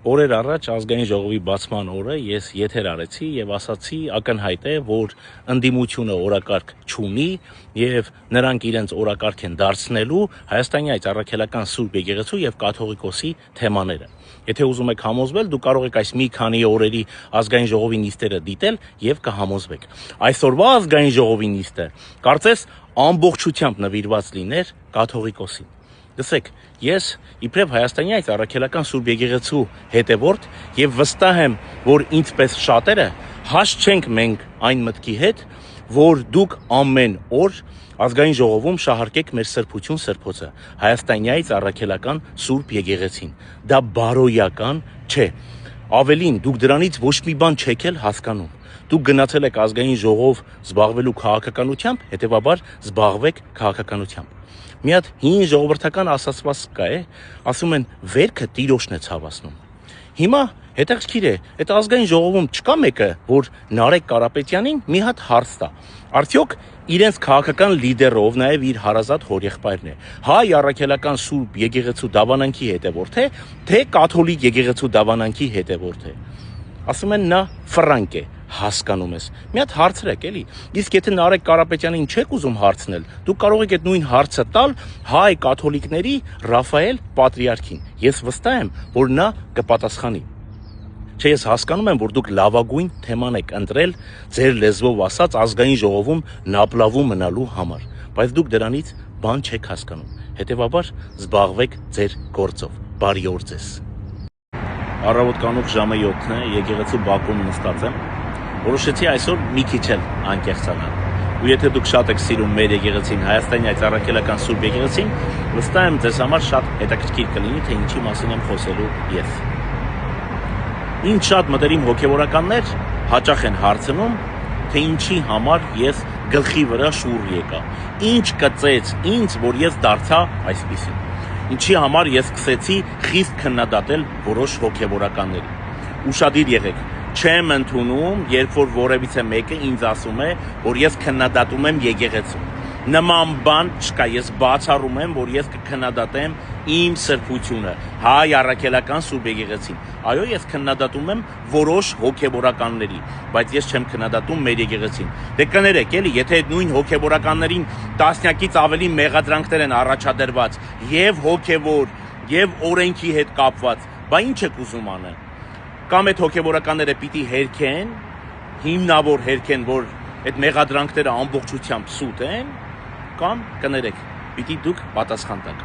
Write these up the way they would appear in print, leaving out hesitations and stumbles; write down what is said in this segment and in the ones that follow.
Օրեր առաջ ազգային ժողովի բացման օրը ես եթեր արեցի եւ ասացի ակնհայտ է, որ ընդդիմությունը օրակարգ չունի եւ նրանք իրենց օրակարգ են դարձնելու Հայաստանի այդ առաքելական Սուրբ Եկեղեցու եւ կաթողիկոսի թեմաները։ Եթե ուզում եք համոզվել, դուք կարող եք այս մի քանի օրերի ազգային ժողովի նիստերը դիտել եւ կհամոզվեք։ Այսօրվա ազգային ժողովի նիստը կարծես ամբողջությամբ նվիրված լիներ կաթողիկոսին։ Լսեք, ես իբրև Հայաստանի այդ առաքելական Սուրբ Եկեղեցու հետևորդ եւ վստահ եմ, որ ինձպես շատերը հաշտ չենք մենք այն մտքի հետ, որ դուք ամեն օր ազգային ժողովում շահարկեք մեր սրբություն սրբոցը Հայաստանի այդ առաքելական Սուրբ Եկեղեցին։ Դա բարոյական չէ։ Ավելին, դուք դրանից ոչ մի բան չեք էլ հասկանում։ Դուք գնացել եք ազգային ժողով զբաղվելու քաղաքականությամբ, հետևաբար զբաղվեք քաղաքականությամբ։ Մի հատ հին ժողովրդական ասացված կա է, ասում են վերքը տիրոջն է ցավացնում։ Հիմա հետաքրքիր է, այդ ազգային ժողովում չկա մեկը, որ Նարեկ Կարապետյանին մի հատ հարց տա։ Արդյոք իրենց քաղաքական լիդերը, ով նաև իր հարազատ հորեղբայրն է, հայ առաքելական Սուրբ Եկեղեցու դավանանքի հետևորդ է, թե կաթոլիկ եկեղեցու դավանանքի հետևորդ է։ Ասում են նա ֆրանկ է, հասկանում ես։ Մի հատ հարցրեք էլի։ Իսկ եթե Նարեկ Կարապետյանին չեք ուզում հարցնել, դուք կարող եք այդ նույն հարցը տալ հայ կաթոլիկների Ռաֆայել Պատրիարքին։ Ես վստահ եմ, որ նա կպատասխանի։ Չէ, ես հասկանում եմ, որ դուք լավագույն թեման եք ընտրել ձեր լեզվով ասած ազգային ժողովում նապլավու մնալու համար, բայց դուք դրանից բան չեք հասկանում։ Հետևաբար զբաղվեք ձեր գործով։ Բարի օր ձեզ։ Առավոտ կանուխ ժամը 7-ն է, եկեղեցու բակում նստած եմ։ Որոշեցի այսօր մի քիչ էլ անկեղծանալ։ Ու եթե դուք շատ եք սիրում մեր եկեղեցին, Հայաստանի այդ առաքելական Սուրբ Եկեղեցին, վստահ եմ ձեզ համար շատ հետաքրքիր կլինի, թե ինչի մասին եմ խոսելու ես։ Ինչ շատ մտերիմ հոգևորականներ հաճախ են հարցնում, թե ինչի համար ես գլխի վրա շուռ եկա։ Ինչ կծեց ինձ, որ ես դարձա այսպիսին։ Ինչի համար ես սկսեցի խիստ քննադատել որոշ հոգևորականների։ Ուշադիր եղեք, չեմ ընդունում, երբ որ որևիցե մեկը ինձ ասում է, որ ես քննադատում եմ եկեղեցուն։ Նման բան չկա, ես բացառում եմ, որ ես կքննադատեմ իմ սրբությունը, հայ առաքելական Սուրբ Եկեղեցին։ Այո, ես քննադատում եմ որոշ հոգևորականների, բայց ես չեմ քննադատում մեր եկեղեցին։ Դե կներեք, էլի, եթե այդ նույն հոգևորականներին տասնյակից ավելի մեղադրանքներ են առաջադրված, եւ հոգևոր, եւ օրենքի հետ կապված, բա ինչ եք ուզում անել։ Կամ այդ հոգևորականները պիտի հերքեն, հիմնավոր հերքեն, որ այդ մեղադրանքները ամբողջությամբ սուտ են, կամ կներեք, պիտի դուք պատասխան տաք։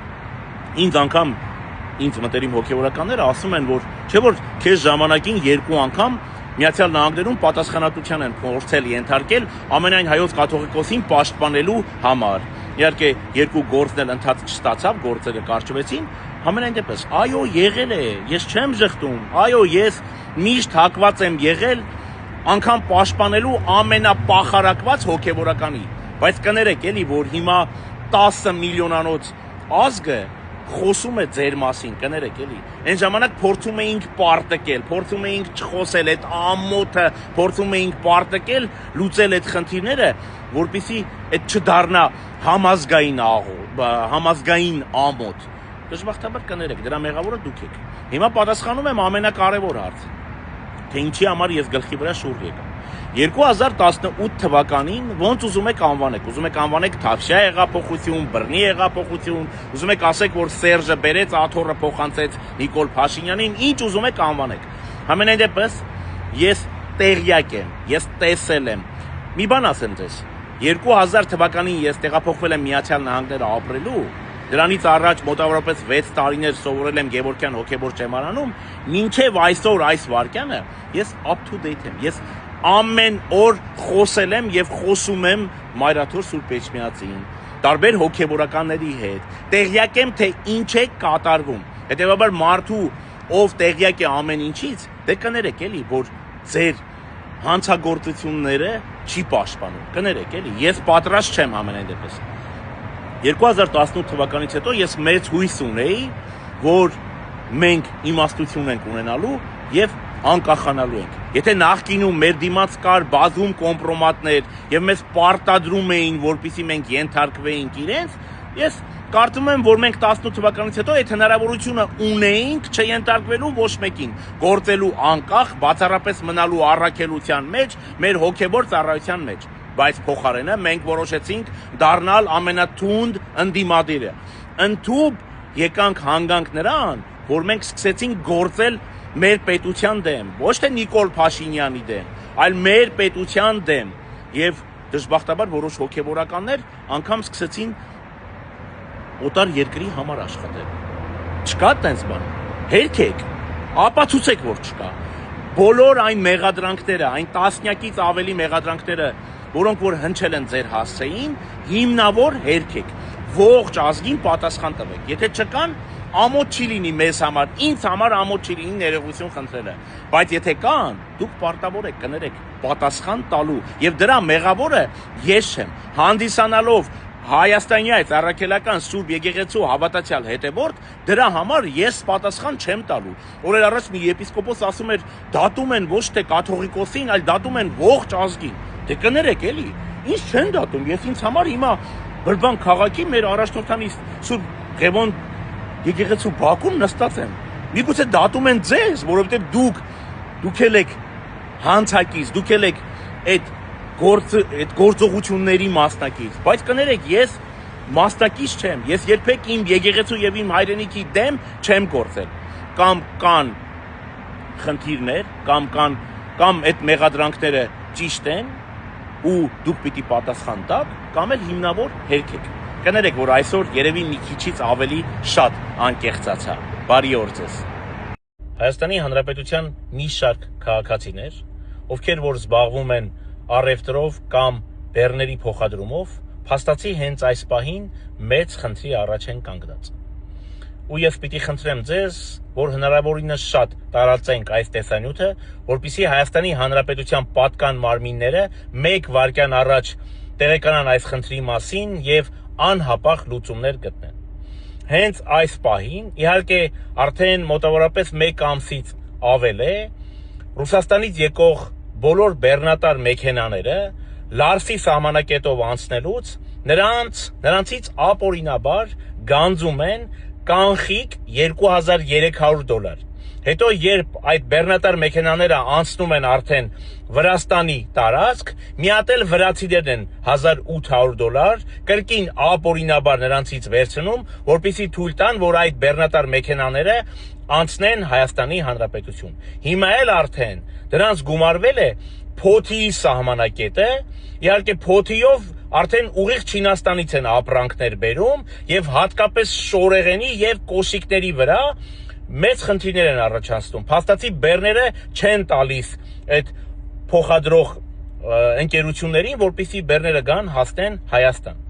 Ինձ անգամ ինձ մտերիմ հոգևորականները ասում են, որ չէ որ քեզ ժամանակին 2 անգամ Միացյալ Նահանգներում պատասխանատվության են փորձել ենթարկել ամենայն հայոց կաթողիկոսին պաշտպանելու համար։ Իհարկե 2 գործն էլ ընթաց չստացավ, գործերը կարճվեցին, համենայն դեպս, այո, եղել է, ես չեմ ժխտում, այո, ես միշտ հակված եմ եղել անգամ պաշտպանելու ամենապախարակված հոգևորականի, բայց կներեք էլի, որ հիմա 10 միլիոնանոց ազգը խոսում է ձեր մասին, կներեք էլի, այն ժամանակ փորձում էինք պարտկել, փորձում էինք չխոսել այդ ամոթը, փորձում էինք պարտկել, լուծել այդ խնդիրները, որպեսզի այդ չդառնա համազգային ամոթ։ Դժբախտաբար կներեք, դրա մեղավորը դուք եք։ Հիմա պատասխանում եմ ամենակարևոր հարցը, թե ինչի համար ես գլխի վրա շուռ եկա։ 2018 թվականին ոնց ուզում եք անվանեք, ուզում եք անվանեք Թավշյա հեղափոխություն, Բռնի հեղափոխություն, ուզում եք ասեք, որ Սերժը բերեց աթոռը փոխանցեց Նիկոլ Փաշինյանին, ինչ ուզում եք անվանեք։ Համենայն դեպս ես տեղյակ եմ, ես տեսել եմ։ Մի բան ասեմ ձեզ, 2000 թվականին ես տեղափոխվել եմ Միացյալ Նահանգներ ապրելու, դրանից առաջ մոտավորապես 6 տարիներ սովորել եմ Գևորգյան հոգևոր ճեմարանում, մինչև այսօր այս վարքյանը ես up to date եմ, ես ամեն օր խոսել եմ եւ խոսում եմ Մայրաթոր Սուրբ Էջմիածին, տարբեր հոգևորականների հետ, տեղյակ եմ, թե ինչ է կատարվում։ Հետևաբար մարդու, ով տեղյակ է ամեն ինչից, դե կներեք էլի, որ ձեր հանցագործությունները չի պաշտպանում, կներեք էլի, ես պատրաստ չեմ ամենայն դեպս։ 2018 թվականից հետո ես մեծ հույս ունեի, որ մենք իմաստություն ենք ունենալու եւ անկախանալու ենք։ Եթե նախկինում մեր դիմաց կար բազում կոմպրոմատներ եւ մեզ պարտադրում էին, որպեսզի մենք ենթարկվեինք իրենց, ես կարծում եմ, որ մենք 18 թվականից հետո այդ հնարավորությունը ունեինք չենտարկվելու ոչ մեկին, գործելու անկախ, բացառապես մնալու առաքելության մեջ, մեր հոգևոր ծառայության մեջ, բայց փոխարենը մենք որոշեցինք դառնալ ամենաթունդ ընդդիմադիրը։ Ընդհուպ եկանք հանգանք նրան, որ մենք սկսեցինք գործել մեր պետության դեմ, ոչ թե Նիկոլ Փաշինյանի դեմ, այլ մեր պետության դեմ, եւ դժբախտաբար որոշ հոգեվորականներ անգամ սկսեցին օտար երկրի համար աշխատել։ Չկա տենց բան։ Հերքեք, ապացուցեք, որ չկա։ Բոլոր այն մեղադրանքները, այն տասնյակից ավելի մեղադրանքները, որոնք որ հնչել են ձեր հասցեին, հիմնավոր հերքեք։ Ողջ ազգին պատասխան տվեք։ Եթե չկան, ամոթ չի լինի մեզ համար, ինձ համար ամոթ չի լինի ներողություն խնդրելը, բայց եթե կան, դուք պարտավոր եք կներեք պատասխան տալու, եւ դրա մեղավորը ես չեմ, հանդիսանալով Հայաստանի այս առաքելական Սուրբ Եկեղեցու հավատացյալ հետևորդ, դրա համար ես պատասխան չեմ տալու։ Օրեր առաջ մի եպիսկոպոս ասում էր, դատում են ոչ թե կաթողիկոսին, այլ դատում են ողջ ազգին։ Դե կներեք էլի, ինձ չեն դատում, ես ինձ համար հիմա Բրբան քաղաքի մեր առաջնորդանի Սուրբ Ղևոն Եկեղեցու բակում նստած եմ։ Միգուցե դատում են ձեզ, որովհետև դուք եք հանցակից, դուք եք այդ գործողությունների մասնակից, բայց կներեք, ես մասնակից չեմ, ես երբեք իմ եկեղեցու եւ իմ հայրենիքի դեմ չեմ գործել, կամ կան խնդիրներ, կամ այդ մեղադրանքները ճիշտ են ու դուք պիտի պատասխան տաք, կամ էլ հիմնավոր հերքեք։ Կներեք, որ այսօր երևի մի քիչից ավելի շատ անկեղծացա։ Բարի օր ձեզ։ Հայաստանի Հանրապետության մի շարք քաղաքացիներ, ովքեր որ զբաղվում են առևտրով կամ բեռների փոխադրումով, փաստացի հենց այս պահին մեծ խնդրի առաջ են կանգնած։ Ու ես պիտի խնդրեմ ձեզ, որ հնարավորինս շատ տարածենք այս տեսանյութը, որպեսզի Հայաստանի Հանրապետության պատկան մարմինները մեկ վայրկյան առաջ տեղեկանան այս խնդրի մասին եւ անհապաղ լուծումներ գտնեն։ Հենց այս պահին, իհարկե, արդեն մոտավորապես 1 ամսից ավել է, Ռուսաստանից եկող բոլոր բեռնատար մեքենաները Լարսի սահմանակետով անցնելուց նրանցից ապօրինաբար գանձում են կանխիկ $2300։ Հետո երբ այդ բեռնատար մեքենաները անցնում են արդեն Վրաստանի տարածք, մի հատ էլ վրացիներն են $1800 կրկին ապօրինաբար նրանցից վերցնում, որպեսզի թույլ տան, որ այդ բեռնատար մեքենաները անցնեն Հայաստանի Հանրապետություն։ Հիմա էլ արդեն դրանց գումարվել է Փոթիի սահմանակետը, իհարկե Փոթիով արդեն ուղիղ Չինաստանից են ապրանքներ բերում եւ հատկապես շորեղենի եւ կոշիկների վրա մեծ խնդիրներ են առաջացնում։ Փաստացի բեռները չեն տալիս այդ փոխադրող ընկերություններին, որպեսզի բեռները գան հասնեն Հայաստան։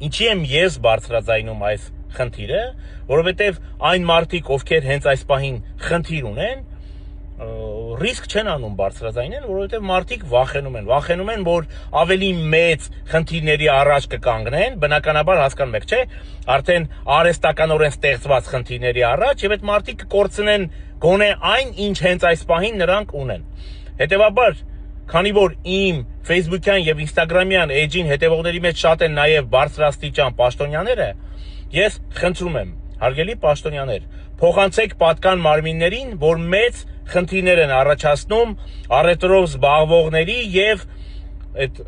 Ինչի եմ ես բարձրաձայնում այս խնդիրը, որովհետեւ այն մարդիկ, ովքեր հենց այս պահին խնդիր ունեն, ռիսկ չեն անում բարձրաձայնել, որովհետև մարդիկ վախենում են, որ ավելի մեծ խնդիրների առաջ կկանգնեն, բնականաբար հասկանում եք, չէ, արդեն արհեստականորեն ստեղծված խնդիրների առաջ եւ այդ մարդիկ կկորցնեն գոնե այն, ինչ հենց այս պահին նրանք ունեն։ Հետևաբար, քանի որ իմ Facebook-յան եւ Instagram-յան էջին հետևողների մեջ շատ են նաեւ բարձրաստիճան պաշտոնյաները, ես խնդրում եմ, հարգելի պաշտոնյաներ, փոխանցեք պատկան մարմիններին, որ մեծ խնդիրներ են առաջացնում առևտրով զբաղվողների եւ այդ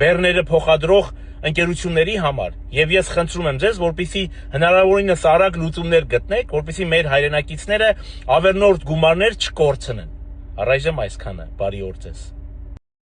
բեռները փոխադրող ընկերությունների համար։ Եվ ես խնդրում եմ ձեզ, որպեսզի հնարավորինս արագ լուծումներ գտնեք, որպեսզի մեր հայրենակիցները ավելորդ գումարներ չկորցնեն։ Առայժմ այսքանը։ Բարի օր ձեզ։